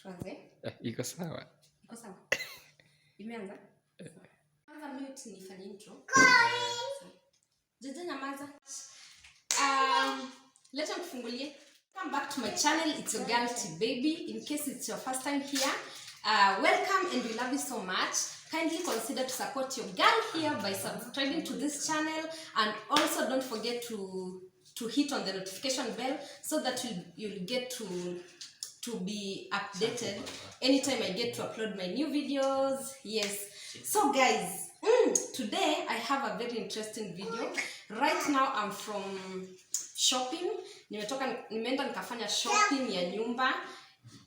Tuanze? Iko sawa. Iko sawa. Imeanza? Anza mute nifanye intro. Jeje nyamaza. Leta kufungulie. Come back to my channel. It's your girl T Baby. In case it's your first time here, welcome and we love you so much. Kindly consider to support your girl here by subscribing to this channel, and also don't forget to hit on the notification bell so that you'll get to be updated anytime I get to upload my new videos. Yes, so guys, today I have a very interesting video. Right now I'm from shopping. Nimeenda nikafanya shopping ya nyumba,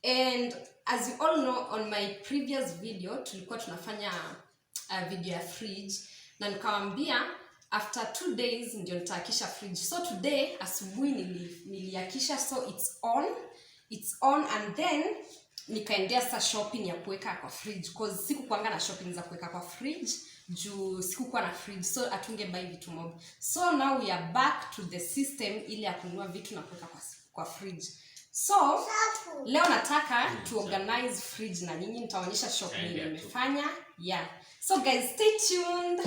and as you all know, on my previous video tulikuwa tunafanya video ya fridge na nikawaambia after 2 days ndio nitaakisha fridge. So today asubuhi niliakisha, so it's on and then nikaendea sasa shopping ya kuweka kwa fridge cause sikukuanga na shopping za kuweka kwa fridge juu sikukuwa na fridge, so atunge buy vitu mob. So now we are back to the system ile ya kununua vitu na kuweka kwa fridge. So leo nataka to organize fridge na nyinyi nitaonyesha shopping nimefanya. Yeah. So guys, stay tuned.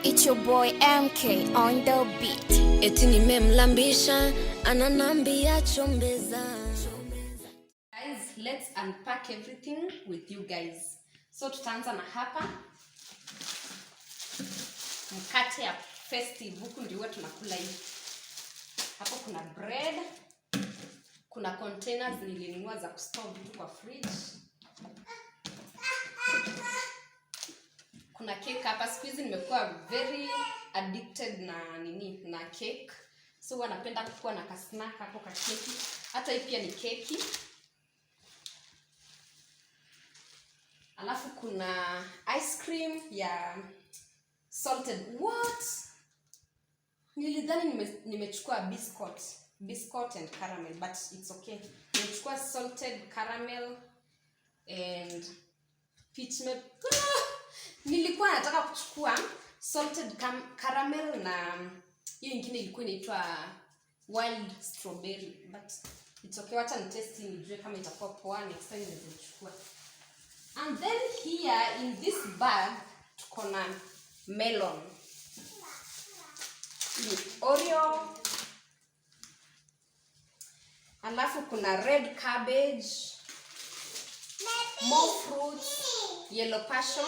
It's your boy MK on the beat. Eti nimemlambisha ananambia chombeza. Guys, let's unpack everything with you guys. So tutaanza na hapa. Mkate ya festive, huku ndio tunakula hii. Hapo kuna bread. Kuna containers nilinunua za kustore vitu kwa fridge. Kuna cake hapa. Siku hizi nimekuwa very addicted na cake. So wanapenda kuwa na kasnack hapo ka keki. Hata hii pia ni keki. Alafu kuna ice cream ya salted. What? Nilidhani nimechukua biscuit and caramel, but it's okay. Nimechukua salted caramel and peach milk. Nilikuwa nataka kuchukua salted caramel na hiyo nyingine ilikuwa inaitwa wild strawberry, but it's okay. Wacha nitesti nijue kama itakuwa poa, next time nitachukua. And then here in this bag tuko na melon, ni Oreo, alafu kuna red cabbage, more fruits, yellow passion,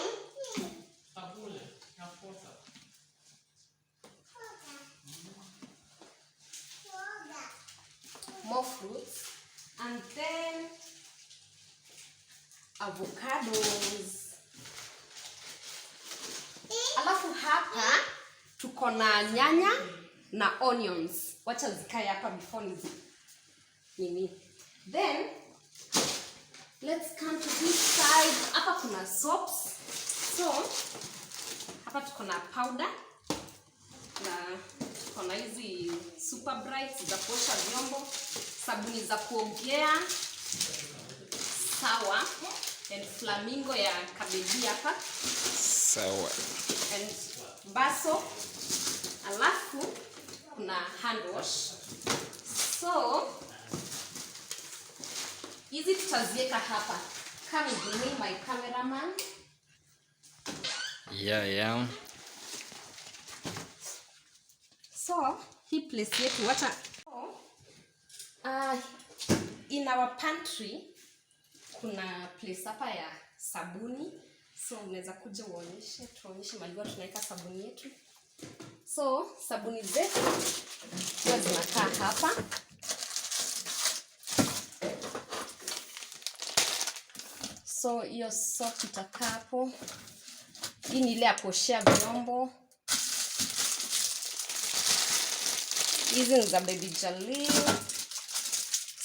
more fruits, and then avocados. Alafu hapa tuko na nyanya na onions. Wacha zikae hapa before nini. Then let's come to this side. Hapa kuna soaps. So hapa tuko na powder na tuko na hizi super bright za kuosha vyombo, sabuni za kuogea, sawa, and flamingo ya kabeji hapa, Sawa. and baso. Alafu kuna hand wash. So hizi tutaziweka hapa. Come with me, my cameraman. Yeah. So hii place yetu wacha. In our pantry kuna place hapa ya sabuni. So unaweza kuja tuonyeshe mahali tunaweka sabuni yetu. So sabuni zetu huwa zinakaa hapa. So hiyo soap itakaa hapo. Hii ni ile ya kuoshea vyombo. Hizi ni za Baby Jalil.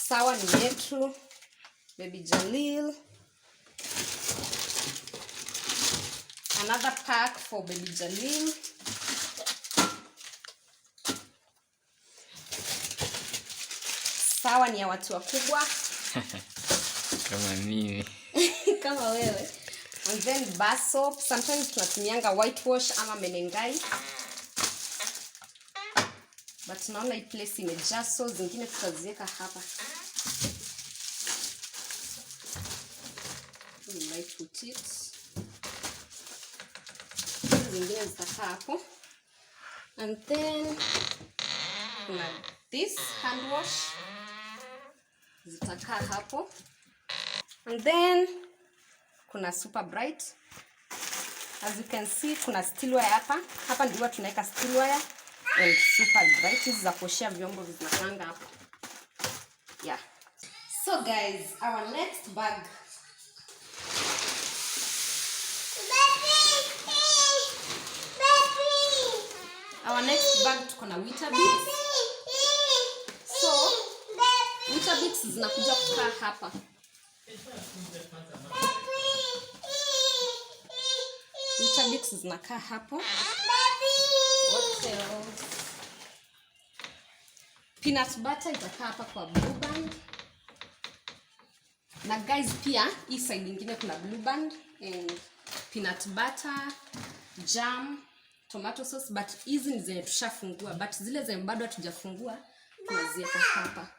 Sawa ni yetu Baby Jalil. Another pack for Baby Jalil. Sawa ni ya watu wakubwa. Kama mimi. Kama wewe. And then bar soap. Sometimes tunatumianga whitewash ama menengai. but naona hii place imejaa, so zingine tutaziweka hapa. We might put it. Zingine zitakaa hapo. And then kuna this hand wash zitakaa hapo. And then kuna super bright. As you can see, kuna steel wire hapa. Hapa ndio tunaweka steel wire and super bright. Hizi za kuoshea vyombo zinapanga hapo. Yeah. So guys, our next bag. Our next bag tuko na Vegitables. So, Vegitables zinakuja kukaa hapa. Vegitables zinakaa hapo. What else? Peanut butter itakaa hapa kwa blue band. Na guys, pia hii side nyingine kuna blue band and peanut butter, jam, tomato sauce, but hizi ni zenye tushafungua, but zile zenye bado hatujafungua tunaziweka hapa.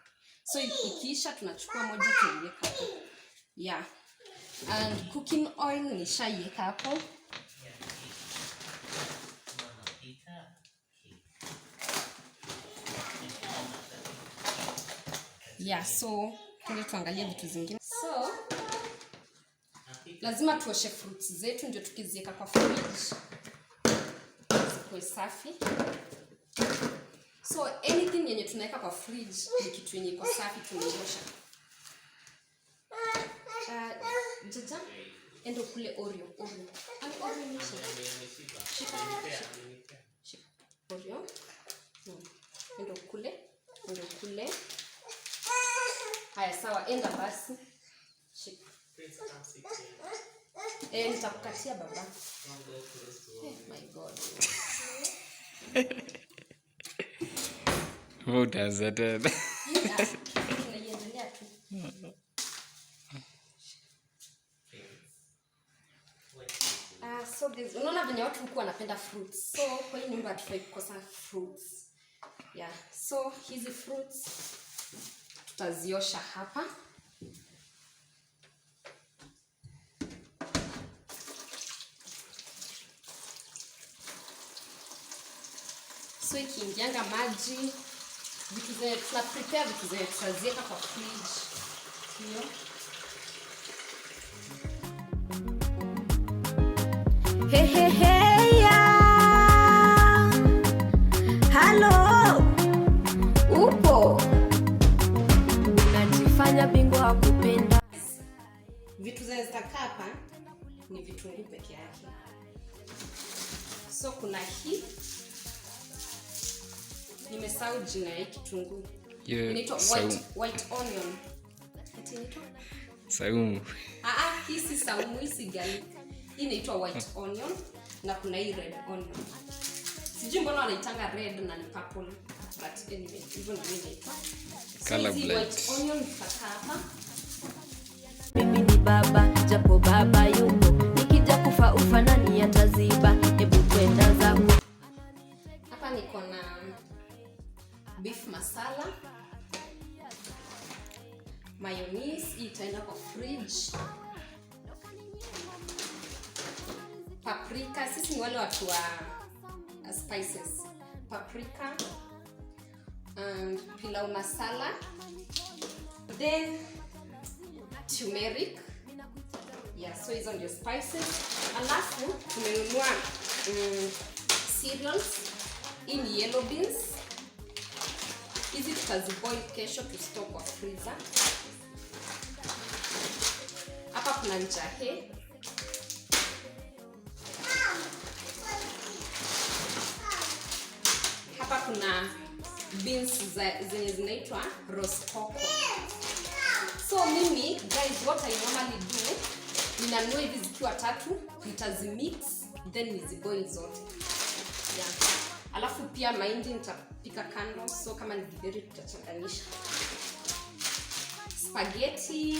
So ikiisha tunachukua moja tunaiweka hapo. Yeah. And cooking oil nishaiweka hapo. Yeah, so tuangalie vitu zingine. So lazima tuoshe fruits zetu ndio tukiziweka kwa fridge zikuwe safi. So anything yenye tunaweka kwa fridge ni kitu yenye iko safi tunaiosha. Jaja endo kule Oreo. Oreo ni shika. Oreo. Endo kule. Haya sawa, enda basi. Shika. Nitakukatia baba. Oh my God. What does that? Tunaiendelea tu. So guys, unaona venye watu huku wanapenda fruits. So kwa hii nyumba hatufai kukosa fruits. Yeah, so hizi fruits tutaziosha hapa. So ikiingianga maji, vitu zenye tuna prepare vitu zenye tutaziweka kwa fridge. Hiyo. Hey ya. Hello. Upo. Unajifanya bingwa wa kupenda. Vitu zenye zitakaa hapa ni vitunguu peke yake. So kuna hii. Nimesahau jina ya kitunguu. Inaitwa white onion. Ati inaitwa? Saumu. Hii si saumu, hii si garlic. Hii inaitwa white onion na kuna hii red onion. Sijui mbona wanaitanga red na ni purple, but anyway, hivyo ndio inaitwa. Color blend. White onion itakaa hapa. Mimi ni baba, japo baba yupo. Nikija kufa ufanani ataziba. Hebu kwenda zako. Hapa niko na beef masala, mayonnaise, hii itaenda kwa fridge. Paprika, sisi ni wale watu wa spices. Paprika and pilau masala, then turmeric. Yeah, so hizo ndio spices. Alafu tumenunua cereals. Hii ni yellow beans. Hizi tutaziboil kesho to store kwa freezer. Hapa kuna njahe. Hapa kuna beans zenye zinaitwa rosecoco. So mimi guys, what I normally do, ninanunua hivi zikiwa 3, nitazimix then niziboil zote. Yeah. Alafu pia mahindi nitapika kando, so kama ni githeri tutachanganisha. Spaghetti.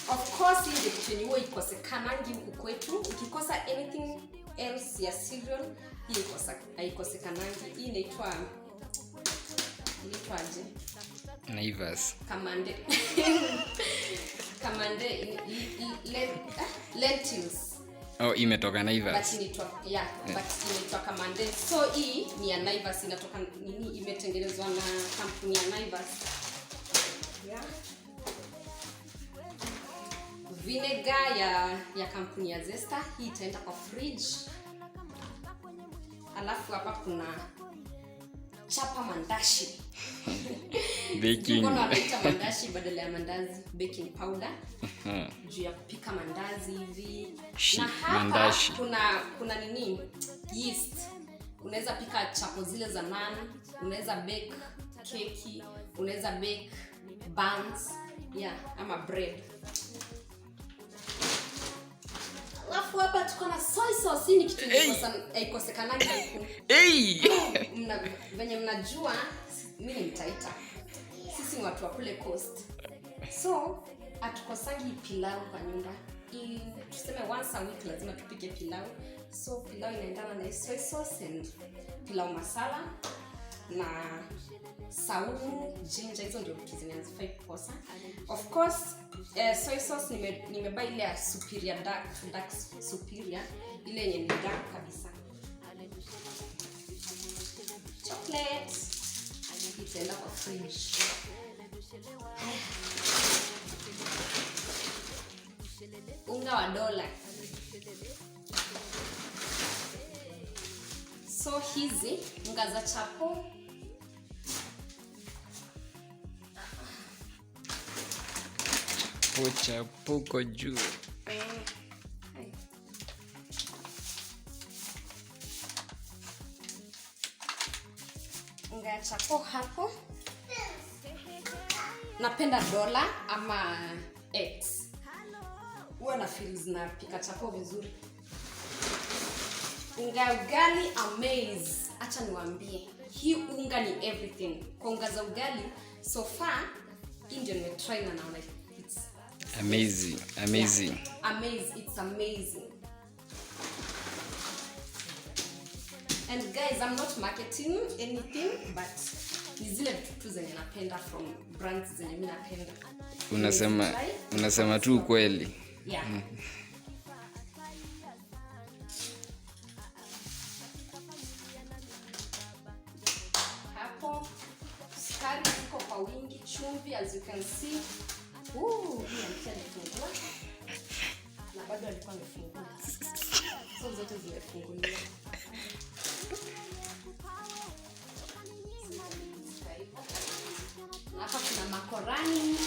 Of course, hii ndio kitu yenye ikosekanangi huku kwetu. Ukikosa anything else ya cereal, hii haikosekanangi. Hii inaitwaje? Naivas. Kamande. Lentils. Oh, imetoka Naivas. But inaitwa Kamande. So hii ni ya Naivas, inatoka nini, imetengenezwa na kampuni ya Naivas. Yeah. Vinegar ya kampuni ya Zesta, hii itaenda kwa fridge. Alafu hapa kuna chapa mandashi. Baking. Kuna wanaita mandashi badala ya mandazi, baking powder. Juu ya kupika mandazi hivi. Na hapa mandashi. kuna nini? Yeast. Unaweza pika chapo zile za naan, unaweza bake keki, unaweza bake buns, ama bread. Alafu hapa tuko na soy sauce. Hii ni kitu haikosekanagi huku. Venye mnajua mimi ni Mtaita. Sisi ni watu wa kule coast. So hatukosangi pilau kwa nyumba. Tuseme once a week lazima tupike pilau. So pilau inaendana na soy sauce and pilau masala na saumu, ginger. Hizo ndio vitu zinazofai kukosa. Of course, soy sauce nimebuy ile ya superior dark superior, ile yenye ni dark kabisa. Chocolate itaenda kwa fridge. Unga wa dola. So hizi unga za chapo pocha poko juu. Unga ya chapo hapo. Napenda dola ama X. Huwa na feel zinapika chapo vizuri. Unga ugali amaze. Acha niwaambie, hii unga ni everything. Kwa unga za ugali so far hii ndio nimetry na naona it's amazing. It's amazing. And guys, I'm not marketing anything, but ni zile vitu zenye napenda from brands zenye mimi napenda. Unasema tu kweli. Yeah. Hapo sukari iko kwa wingi, chumvi as you can see. Hii alifungua. Na bado alikuwa amefungua. So zote zimefunguliwa. Hapa kuna makorani,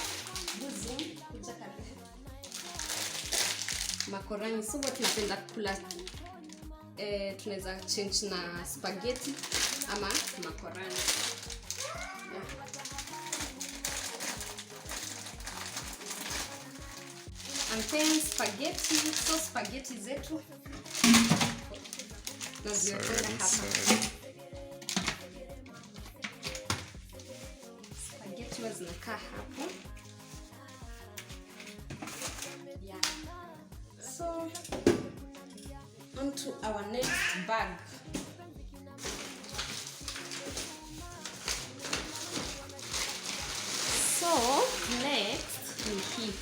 buzi, kuja kabisa. Makorani, so what tunapenda kula, tunaweza change na spaghetti ama makorani. Yeah. And then spaghetti, so spaghetti zetu naziweka hapa. Spaghetti zinakaa hapo. Yeah. So on to our next bag. So next ni hii.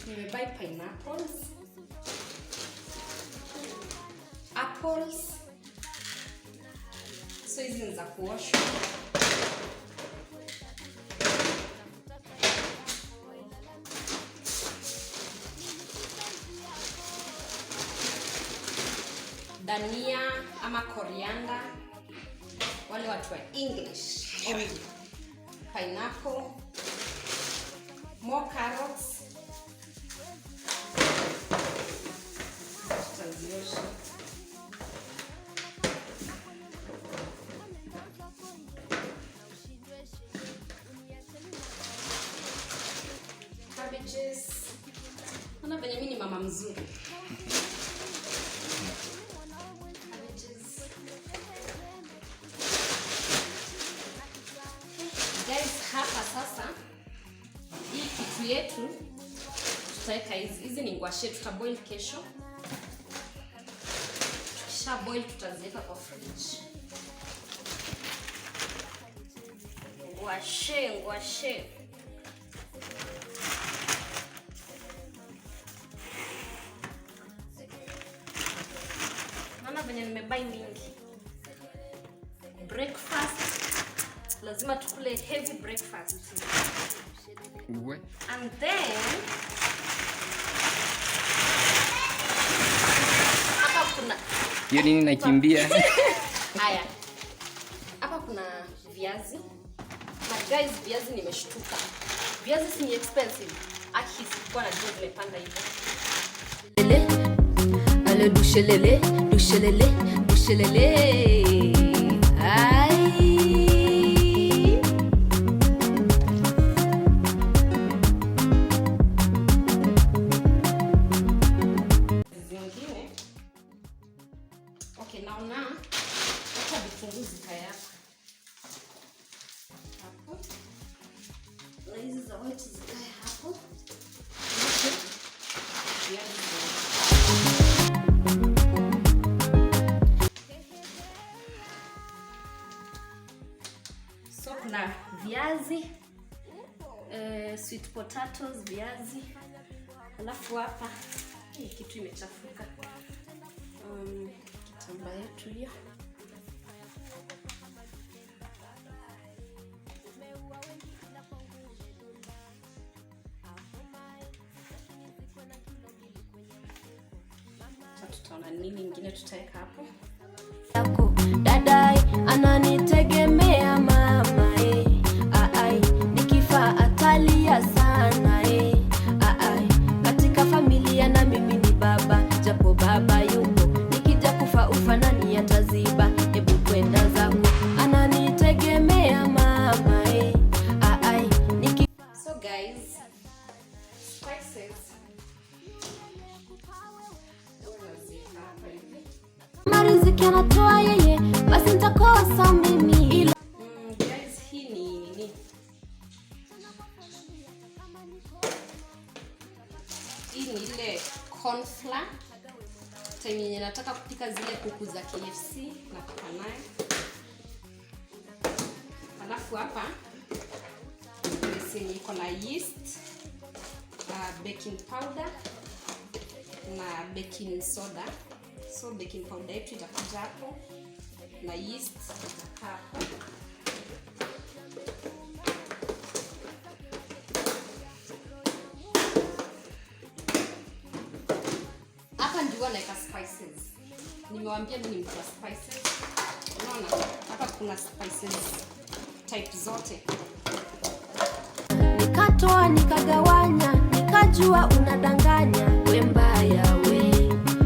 Nimebuy pineapples, apples. So hizi ni za kuoshwa. Dania ama coriander, wale watu wa English only. Pineapple, more carrots. Tutaziosha. Cabbages. Ona venye mimi ni mama mzuri. Guys, hapa sasa hii kitu vitu yetu tutaweka hizi ni ngwashe, tutaboil kesho. Tukisha boil tutaziweka kwa fridge. Ngwashe. Naona venye nimebuy mingi. Breakfast. Lazima tukule heavy breakfast. And then hapa kuna hiyo nini nakimbia. Haya. Hapa kuna viazi. Na guys, viazi nimeshtuka. Viazi si expensive. Aki sikuwa najua vimepanda hivyo. Ale dushelele. Ai. Zingine. Okay, naona acha vitunguu zikae hapa. Hapo. Na hizi za white zikae hapo. So kuna viazi, sweet potatoes, viazi. Alafu hapa hii kitu imechafuka. Kitambaa yetu hiyo. Tutaona nini ingine tutaweka hapo. Dadai ananitegemea mama nikifa atalia sana katika familia na mimi ni baba, japo baba yupo, nikija kufa ufanani ataziba. Hebu kwenda zako, ananitegemea mama So guys, spices. Mariziki anatoa yeye, basi nitakosa mimi. Guys, hii ni nini? Hii ni ile corn flour. Time yenye nataka kupika zile kuku za KFC na kupika nayo. Alafu hapa ni iko na yeast, baking powder na baking soda. So baking powder yetu itakuja hapo na yeast itakaa hapo. Hapa ndio naeka spices. Nimewaambia mimi ni mtu wa spices. Unaona? Hapa kuna spices type zote. Nikatoa nikagawanya, nikajua unadanganya. We mbaya we,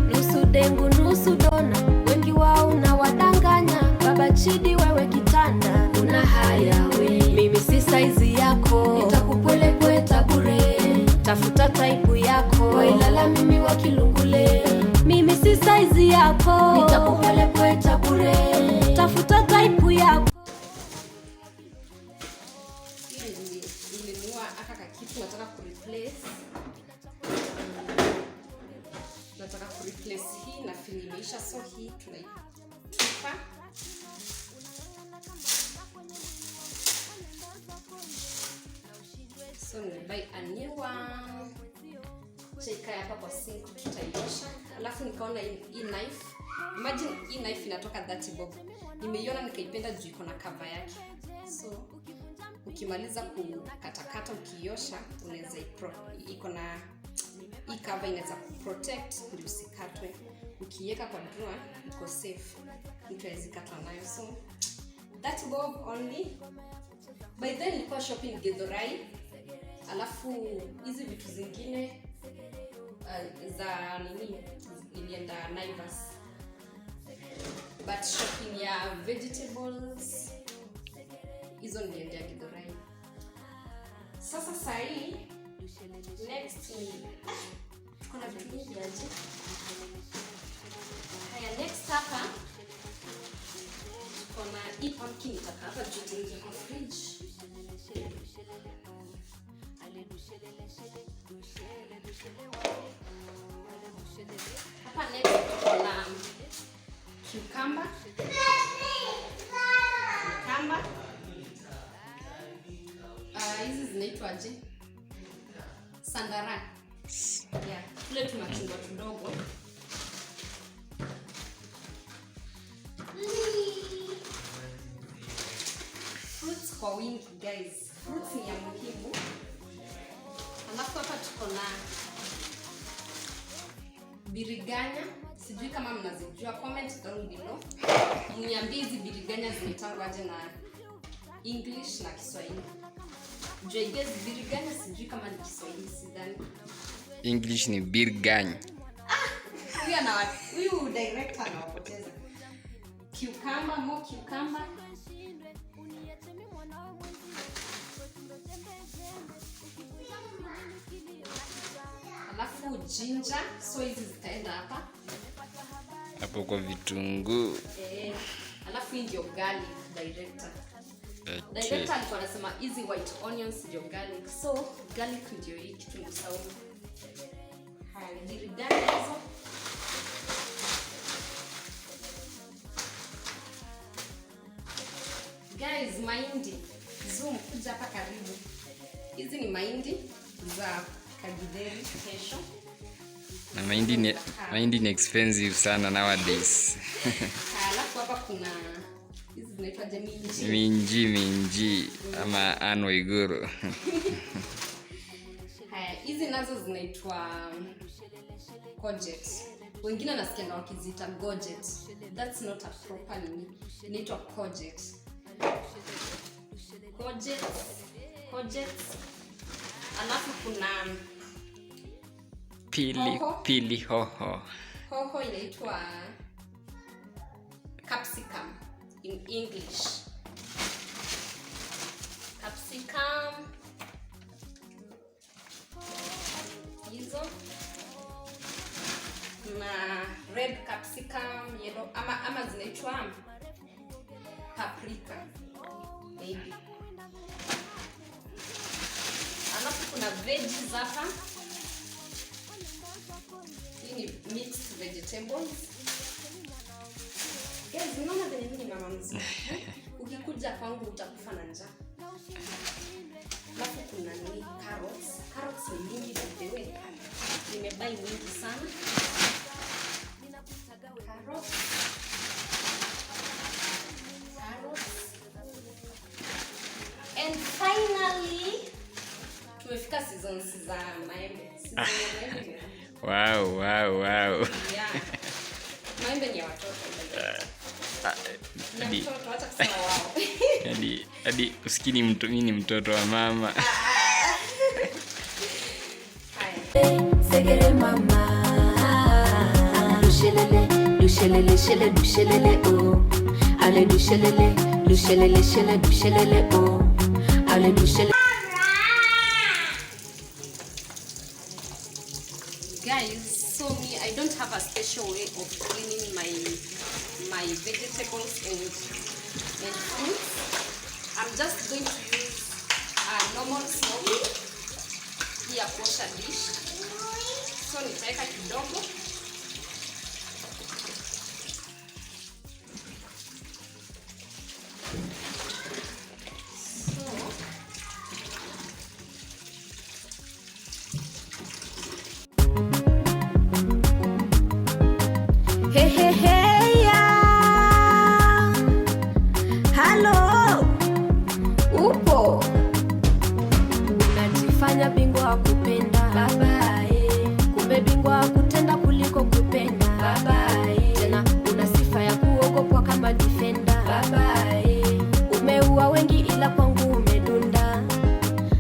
nusu dengu nusu dona, wengi wao unawadanganya. Baba Chidi wewe kitanda, una haya we. Mimi si size yako, nitakupwelepweta bure. Tafuta type yako, wailala mimi wa Kilungule. Mimi si size yako, nitakupwelepweta bure. Tafuta type yako. Nataka kureplace hii na fini imeisha, so hii tunaitupa. So nimebuy a new one. Cheka hapa kwa sink tutaiosha. Alafu nikaona hii knife. Imagine hii knife inatoka 30 bob. Nimeiona nikaipenda juu iko na cover yake. So ukimaliza kukatakata ukiosha unaweza iko na hii cover inaweza protect ndio usikatwe. Ukiweka kwa drawer iko safe. Mtu hawezi katwa nayo. So that bob only. By then nilikuwa shopping Githurai. Alafu hizi vitu zingine za nini nilienda Naivas. But shopping ya vegetables hizo niliendea Githurai. Sasa sahi next ni kuna vitu vingi aje. Haya, next hapa kuna hii pumpkin itakaa hapa juu kwa fridge. Hapa next kuna cucumber. Hizi zinaitwaje? Sandara. Yeah, tule tumachungwa tudogo. Fruits kwa wingi guys. Fruits ni ya muhimu. Alafu hapa tuko na biriganya. Sijui kama mnazijua, comment down below. Mniambie hizi biriganya zinaitangwa aje na English na Kiswahili. Juu guys, biriganya sijui kama ni Kiswahili, sidhani. English ni biriganya. Huyu director anawapoteza. Cucumber, more cucumber. Alafu ginger, so hizi zitaenda hapa. Hapo kwa vitunguu. Alafu ndio garlic director. Okay. Director alikuwa anasema hizi white onions ndio garlic. So garlic ndio hii kitunguu saumu. Haya, biriganya hizo. Guys, mahindi. Zoom kuja hapa karibu. Hizi ni mahindi za Kagideri kesho. Na mahindi ni expensive sana nowadays. Alafu hapa kuna hizi zinaitwa minji ama anoiguru. Haya, hizi nazo zinaitwa courgette. Wengine nasikia wakiziita gojet. That's not a proper name. Inaitwa courgette. Courgette. Alafu kuna pili hoho. Hoho inaitwa capsicum in English. Capsicum. Hizo. Na red capsicum, yellow ama zinaitwa paprika. Maybe. Alafu kuna veggies hapa. Hii ni mixed vegetables. Guys, unaona vile mimi mama mzuri. Ukikuja kwangu utakufa na njaa. Alafu kuna ni carrots. Carrots ni nyingi by the way. Nimebuy nyingi sana. Carrots. And finally, tumefika seasons za maembe. Wow. Yeah. Maembe ni ya watoto. Wacha kusema wao. Hadi usikini mimi ni mtoto wa mama. Segere mama. Dushelele oh. Ale dushelele oh. Ale dushelele. Guys, so me, I don't have a special way of cleaning my vegetables and fruits. I'm just going to use a normal soap here wash a dish. So nitaweka kidogo. Unajifanya bingwa kupenda babae, kumbe bingwa kutenda kuliko kupenda babae. Tena una sifa ya kuogopwa kama defender babae. Umeua wengi ila kwangu umedunda.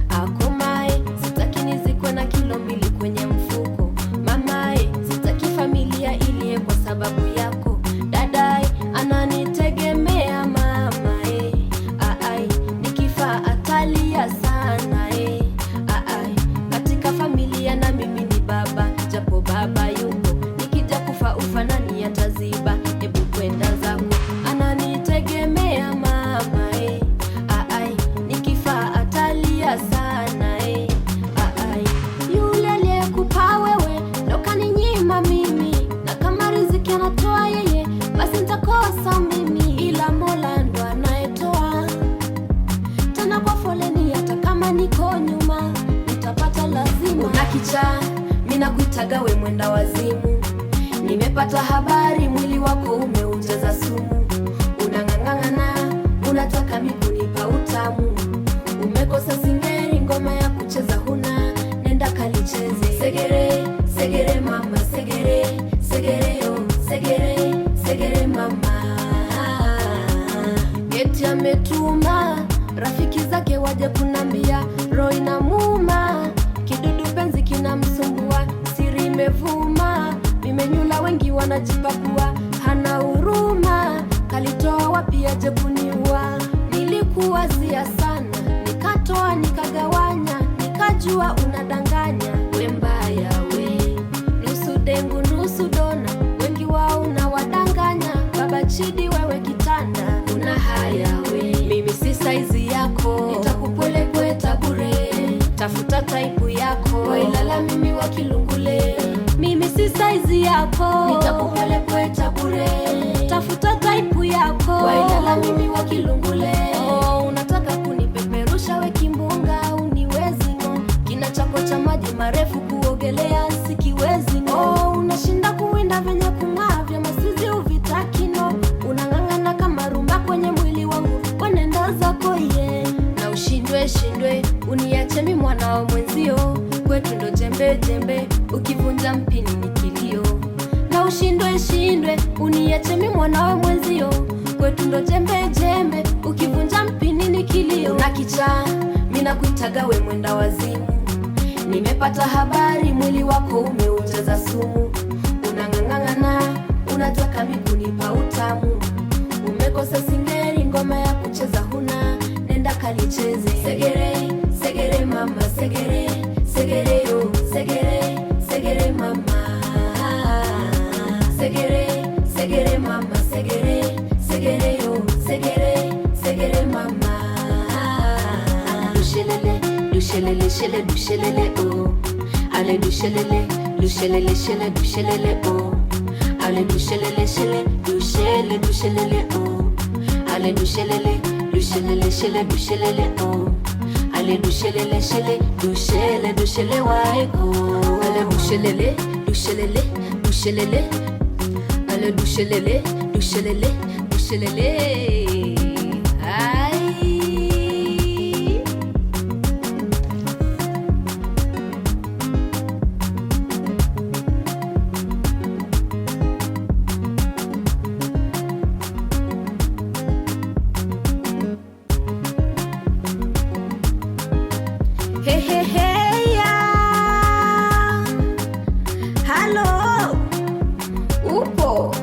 Akomae, sitaki nizikwe na kilo 2 kwenye mfuko. Mamae, sitaki familia ilie kwa sababu yako. Dadae, ananitegemea mamae. Aai, nikifa atalia sana katika familia na mimi ni baba, japo baba lazima. Unakicha, mina kuitaga we mwenda wazimu. Nimepata habari mwili wako umeujaza sumu. Unang'ang'ana, unataka mikunipa utamu. Umekosa singeri, ngoma ya kucheza huna, nenda kalicheze. Segere, segere mama, segere, segere yo, segere, segere mama. Eti ametuma rafiki zake waje kunambia roho inamuuma, kidudu penzi kinamsumbua, siri imevuma, vimenyula wengi wanajipakua, hana huruma, kalitoa wapi aje kuniua. Nilikuwazia sana, nikatoa nikagawanya, nikajua unadanganya, we mbaya we, nusu dengu nusu dona, wengi wao unawadanganya, baba chidi wewe kitanda, una haya we, mimi si saizi yako, nitakupwelekweta bure, tafuta taipu yako, wailala mimi wa kilungule. Mimi si saizi yako, nitakupwelekweta bure, tafuta taipu yako, wailala mimi wa kilungule. Unataka kunipeperusha we kimbunga, uniwezi ngo, kina chako cha maji marefu kuogelea sikiwezi ngo. Unashinda kuwinda venye kung'avya masizi uvitaki no, unang'ang'ana kama rumba kwenye mwili wangu, wanenda zako ye. Na ushindwe shindwe, uniache mi mwana wa mwenzio, kwetu ndo jembe jembe, ukivunja mpini ni kilio. Na ushindwe shindwe, uniache mi mwana wa mwenzio, kwetu ndo jembe jembe, ukivunja mpini ni kilio. Unakicha, mina kuitaga we mwenda wazimu. Nimepata habari mwili wako umeujaza sumu. Unang'ang'ana, unataka mikunipa utamu. Umekosa singeri, ngoma ya kucheza huna, nenda kalicheze. Segere, segere mama, segere, segere yo, segere, segere mama. Segere, segere mama, segere, segere yo, segere, segere mama. Dushelele, dushelele, shele, dushelele oh. Ale dushelele, dushelele, shele, dushelele oh. Ale dushelele, shele, dushele, dushelele oh. Ale dushelele, dushelele, shele, dushelele oh. Ale dushelele, shele, dushele, dushele waiko. Ale dushelele, dushelele, dushelele. Ale dushelele, dushelele, dushelele. Ai. Hey, hey, hey, yeah. Hello. Upo.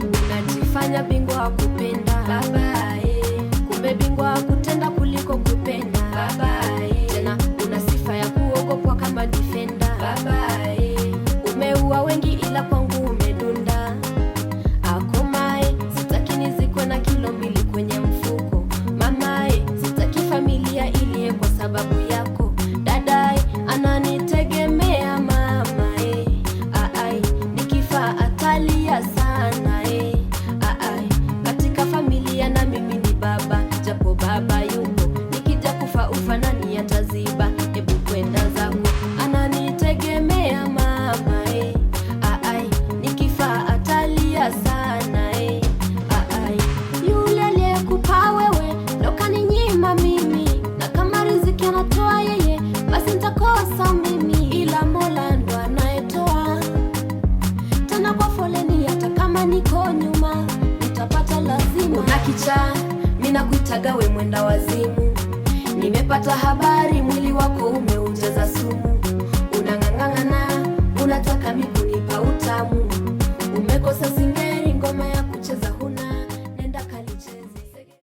Unajifanya bingwa wa kupenda babae, kumbe bingwa wa kutenda kuliko kupenda babae. Tena una sifa ya kuogopwa kama defender babae. Umeua wengi ila kwangu umedunda. Akomae, sitaki nizikwe na kilo 2 kwenye mfuko. Mamae, sitaki familia iliye kwa sababu yako. Dadae, ananitegemea mamae. Aai, nikifa atalia sana aai, katika familia na mimi ni baba, japo baba yuko, nikija kufa ufa nani ataziba? Hebu kwenda zako, ananitegemea mamae. Aai, nikifa atalia sana aai, yule aliyekupa wewe ndo kaninyima mimi, na kama riziki anatoa yeye basi nitakosa mimi, ila Mola ndo anayetoa. Tena kwa foleni hata kama niko nyuma, nitapata lazima. Unakicha, mina kuitaga we mwenda wazimu. Nimepata habari mwili wako